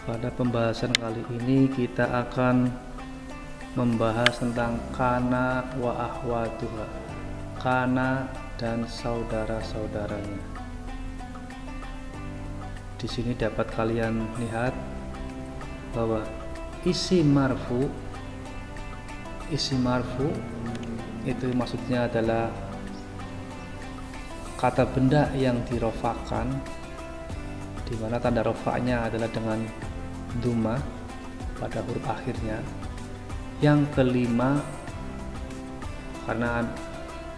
Pada pembahasan kali ini kita akan membahas tentang kana wa ahwatuha, kana dan saudara-saudaranya. Di sini dapat kalian lihat bahwa isim marfu itu maksudnya adalah kata benda yang dirofakkan, di mana tanda rofaknya adalah dengan dhamma pada huruf akhirnya. Yang kelima, karena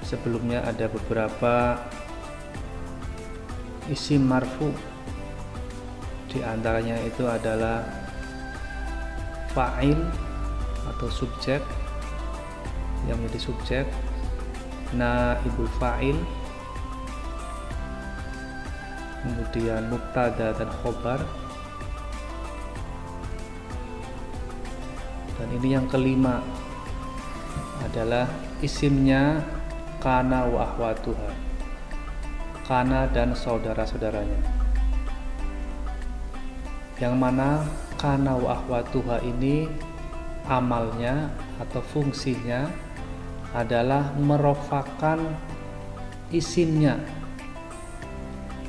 sebelumnya ada beberapa isim marfu, di antaranya itu adalah fa'il atau subjek yang menjadi subjek, naibul fa'il, kemudian mubtada dan khobar, dan ini yang kelima adalah isimnya kana wa ahwatuha, kana dan saudara-saudaranya, yang mana kana wa ahwatuha ini amalnya atau fungsinya adalah merofakkan isimnya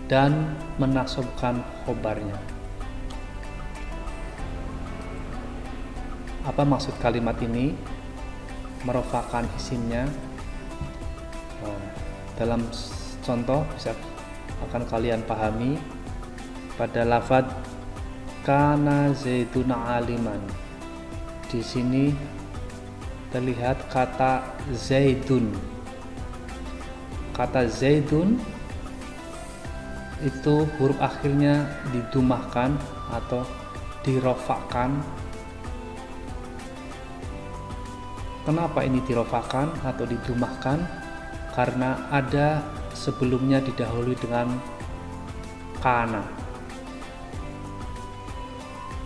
dan menasabkan khobarnya. Apa maksud kalimat ini? Merofakkan isimnya. Dalam contoh bisa akan kalian pahami pada lafadz kana zaidun aliman. Di sini terlihat kata zaidun. Kata zaidun itu huruf akhirnya didumahkan atau dirofakkan. Kenapa ini dirofakkan atau didumahkan? Karena ada sebelumnya didahului dengan kana.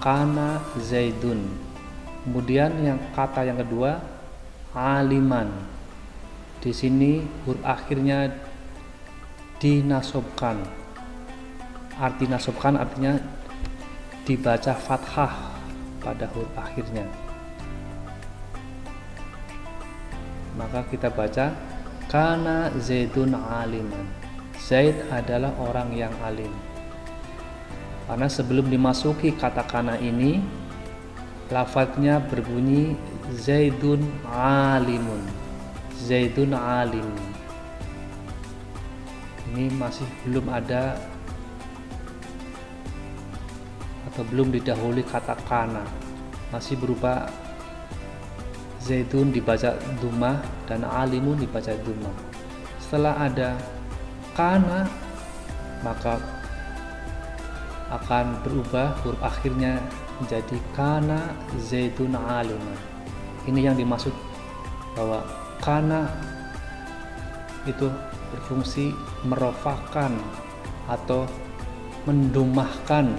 Kana zaidun. Kemudian yang kata yang kedua aliman. Di sini huruf akhirnya dinasobkan. Arti nasobkan artinya dibaca fathah pada huruf akhirnya. Maka kita baca kana zaidun aliman. Zaid adalah orang yang alim. Karena sebelum dimasuki kata kana ini, lafadznya berbunyi zaidun alimun. Zaidun alim. Ini masih belum ada atau belum didahului kata kana, masih berupa zaidun dibaca dhamma dan alimun dibaca dhamma. Setelah ada kana, maka akan berubah huruf akhirnya menjadi kana zaidun aliman. Ini yang dimaksud bahwa kana itu berfungsi merofakkan atau mendumahkan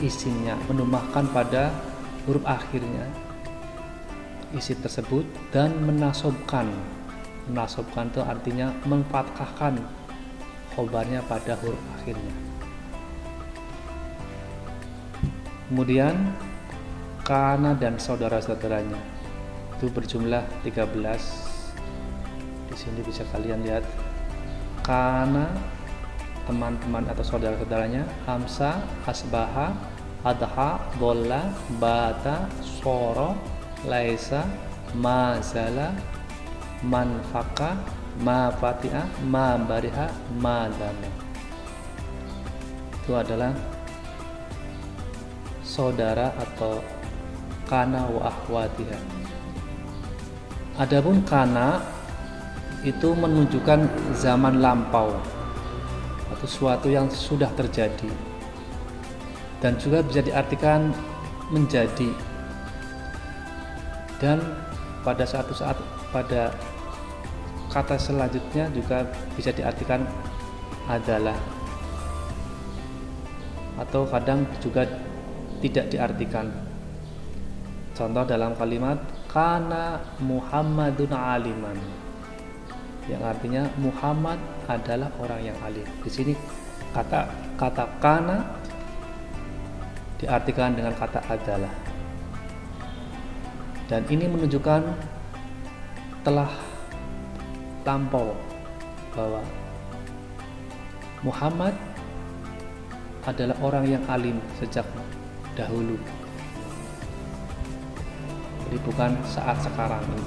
isimnya, mendumahkan pada huruf akhirnya isim tersebut, dan menasobkan itu artinya memfathahkan khobarnya pada huruf akhirnya. Kemudian kana dan saudara-saudaranya itu berjumlah 13. Di sini bisa kalian lihat kana teman-teman atau saudara-saudaranya hamsa, asbaha, adha, bolla, bata, soro, laisa, mazala, manfaka, ma fatiha, ma bariha, ma dama. Itu adalah saudara atau kana wa ahwatiha. Adapun kana itu menunjukkan zaman lampau atau sesuatu yang sudah terjadi, dan juga bisa diartikan menjadi, dan pada suatu saat pada kata selanjutnya juga bisa diartikan adalah, atau kadang juga tidak diartikan. Contoh dalam kalimat kana Muhammadun aliman, yang artinya Muhammad adalah orang yang alim. Di sini kata kana diartikan dengan kata adalah. Dan ini menunjukkan telah lampau bahwa Muhammad adalah orang yang alim sejak dahulu. Jadi bukan saat sekarang ini.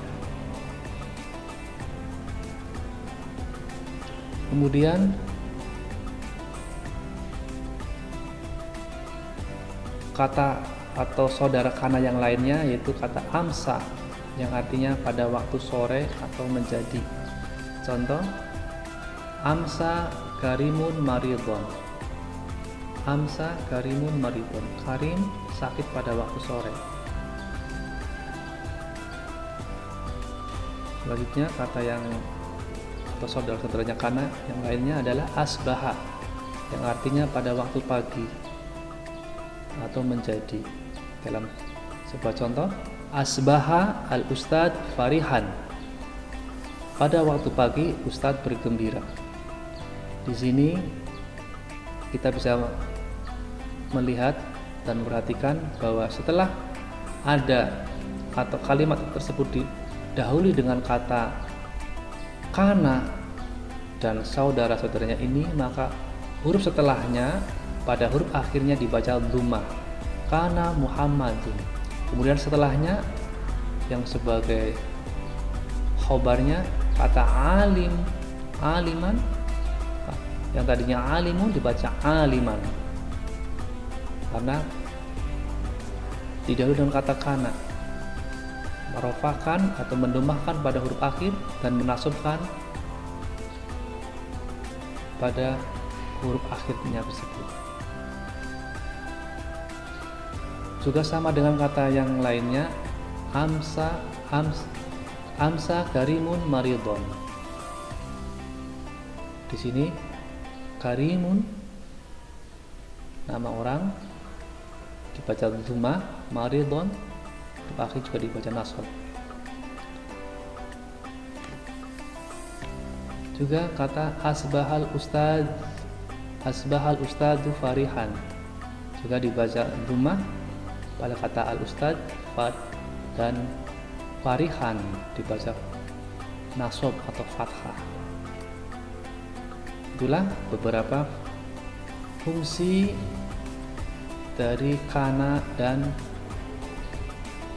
Kemudian kata atau saudara kana yang lainnya yaitu kata amsa yang artinya pada waktu sore atau menjadi. Contoh, amsa karimun maridon. Amsa karimun maridon. Karim sakit pada waktu sore. Selanjutnya kata yang atau saudara-saudaranya kana yang lainnya adalah asbaha yang artinya pada waktu pagi atau menjadi. Dalam sebuah contoh, asbaha al ustad farihan, pada waktu pagi ustadz bergembira. Di sini kita bisa melihat dan perhatikan bahwa setelah ada atau kalimat tersebut didahului dengan kata kana dan saudara-saudaranya ini, maka huruf setelahnya pada huruf akhirnya dibaca dhammah, kana Muhammadun. Kemudian setelahnya yang sebagai khobarnya kata alim, aliman, yang tadinya alimun dibaca aliman karena didahului dengan kata kana, merofakan atau mendomahkan pada huruf akhir dan menasubkan pada huruf akhirnya tersebut. Juga sama dengan kata yang lainnya, amsa karimun maridon. Di sini karimun nama orang dibaca dhammah, maridon huruf akhir juga dibaca nasab. Juga kata asbahal ustadu farihan juga dibaca dhammah pada kata al ustad dan farihan dibaca nasab atau fathah. Itulah beberapa fungsi dari kana dan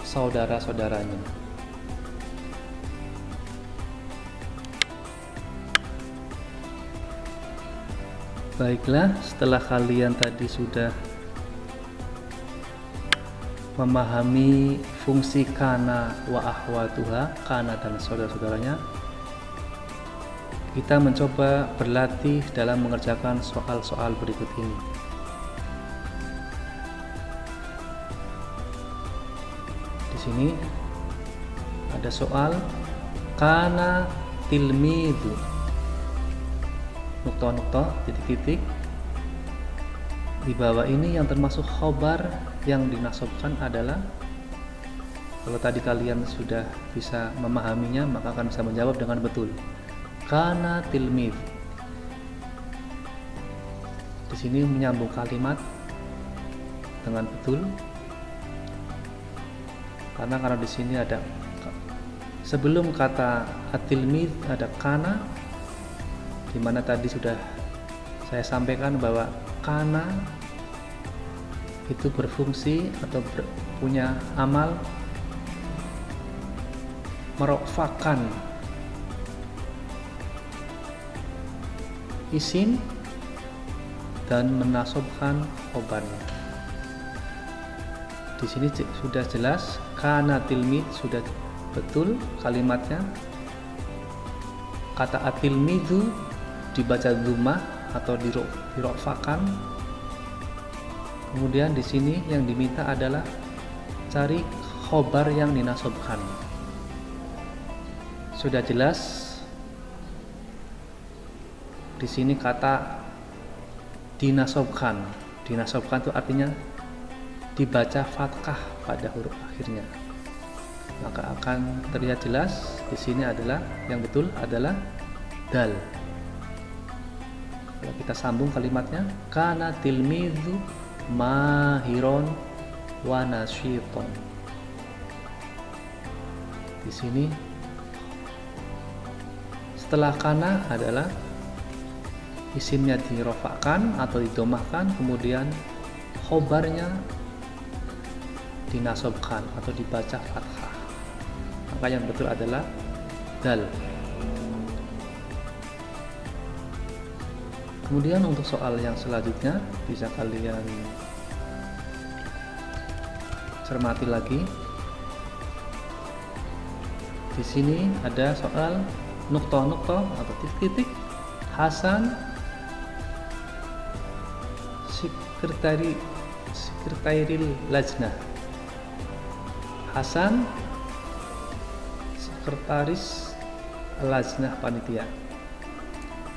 saudara-saudaranya. Baiklah, setelah kalian tadi sudah memahami fungsi kana wa ahwatuha, kana dan saudara-saudaranya, kita mencoba berlatih dalam mengerjakan soal-soal berikut ini. Di sini ada soal kana tilmidhu, nukta-nukta, titik-titik. Di bawah ini yang termasuk khobar yang dinasabkan adalah, kalau tadi kalian sudah bisa memahaminya maka akan bisa menjawab dengan betul. Kana tilmidh. Di sini menyambung kalimat dengan betul. Karena di sini ada sebelum kata at-tilmidh ada kana, di mana tadi sudah saya sampaikan bahwa kana itu berfungsi atau punya amal merofakkan isim dan menasabkan khobarnya. Di sini sudah jelas kana tilmid, sudah betul kalimatnya. Kata atilmidhu dibaca dhammah atau dirofakkan. Kemudian di sini yang diminta adalah cari khobar yang dinasabkan. Sudah jelas. Di sini kata dinasabkan. Dinasabkan itu artinya dibaca fathah pada huruf akhirnya. Maka akan terlihat jelas di sini adalah yang betul adalah dal. Kalau kita sambung kalimatnya, kana tilmidhu mahiron wa nasyiton. Di sini setelah kana adalah isimnya dirofakkan atau didomahkan, kemudian khobarnya dinasobkan atau dibaca fathah. Maka yang betul adalah dal. Kemudian untuk soal yang selanjutnya bisa kalian cermati lagi. Di sini ada soal nuktoh-nuktoh atau titik-titik. Hasan sekretaril lajnah. Hasan sekretaris lajnah panitia.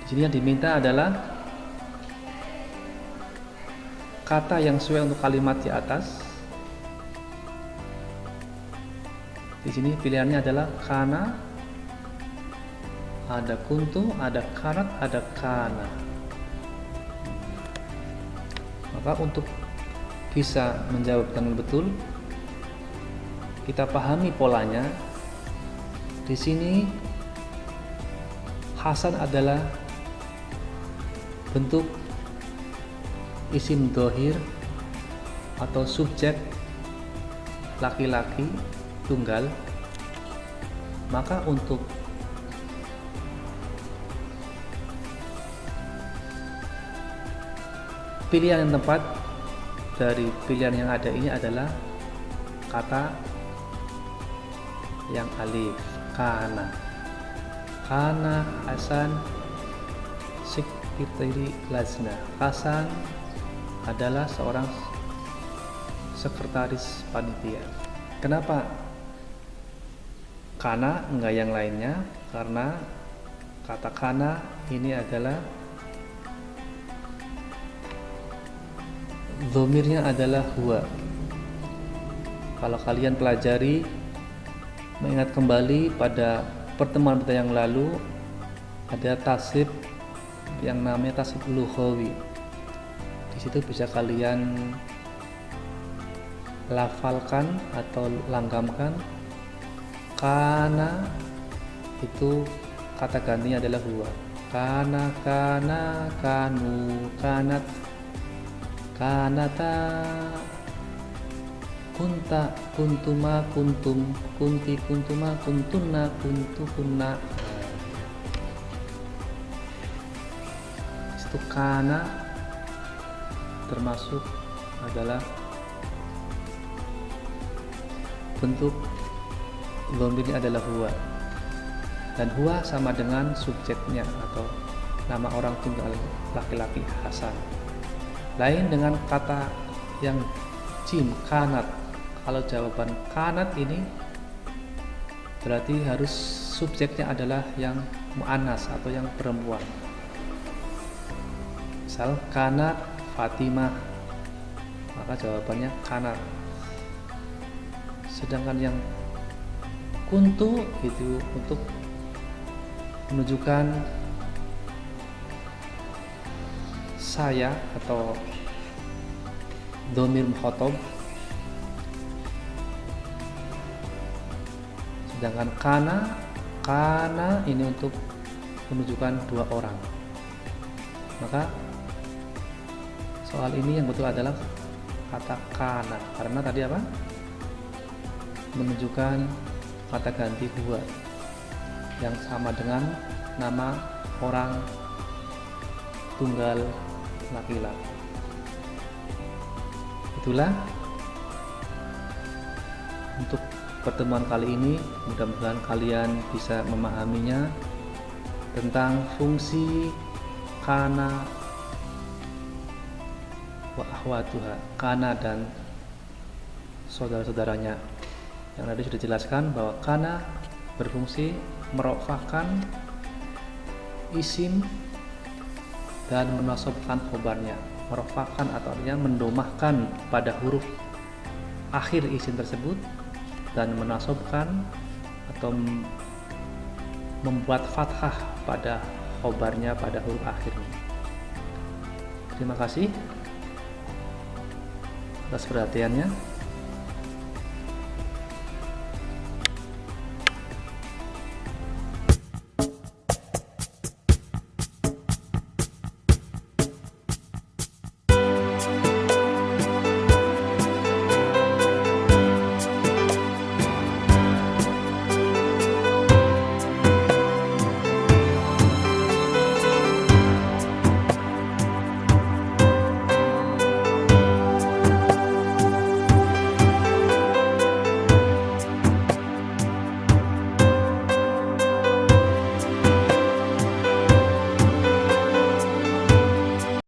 Di sini yang diminta adalah kata yang sesuai untuk kalimat di atas. Di sini pilihannya adalah kana, ada kuntu, ada kanat, ada kana. Maka untuk bisa menjawab dengan betul, kita pahami polanya. Di sini Hasan adalah bentuk isim dhohir atau subjek laki-laki tunggal. Maka untuk pilihan yang tepat dari pilihan yang ada ini adalah kata yang alif, kana. Kana Hasan sekretari lajnah. Hasan adalah seorang sekretaris panitia. Kenapa kana enggak yang lainnya? Karena kata kana ini adalah dhamirnya adalah huwa. Kalau kalian pelajari, mengingat kembali pada pertemuan kita yang lalu, ada tasrif yang namanya tasrif lughawi. Di situ bisa kalian lafalkan atau langgamkan. Kana itu kata gantinya adalah huwa. Kana, kana, kanu, kanat, kanata, kunta, kuntuma, kuntum, kunti, kuntuma, kuntunna, kuntukunna. Itu kana termasuk adalah bentuk dhamirnya adalah huwa, dan huwa sama dengan subjeknya atau nama orang tunggal laki-laki Hasan. Lain dengan kata yang jim, kanat. Kalau jawaban kanat ini berarti harus subjeknya adalah yang mu'annas atau yang perempuan. Misal kanat Fatimah, maka jawabannya kanat. Sedangkan yang kuntu itu untuk menunjukkan saya atau dhamir mukhatab. Sedangkan kana ini untuk menunjukkan dua orang. Maka soal ini yang betul adalah kata kana, karena tadi apa? Menunjukkan kata ganti huwa yang sama dengan nama orang tunggal laki-laki. Itulah untuk pertemuan kali ini, mudah-mudahan kalian bisa memahaminya tentang fungsi kana wa akhwatuha, kana dan saudara-saudaranya. Yang tadi sudah dijelaskan bahwa kana berfungsi merofahkan isim dan menasobkan khobarnya. Merofahkan atau artinya mendomahkan pada huruf akhir isim tersebut dan menasobkan atau membuat fathah pada khobarnya pada huruf akhirnya. Terima kasih. atas perhatiannya.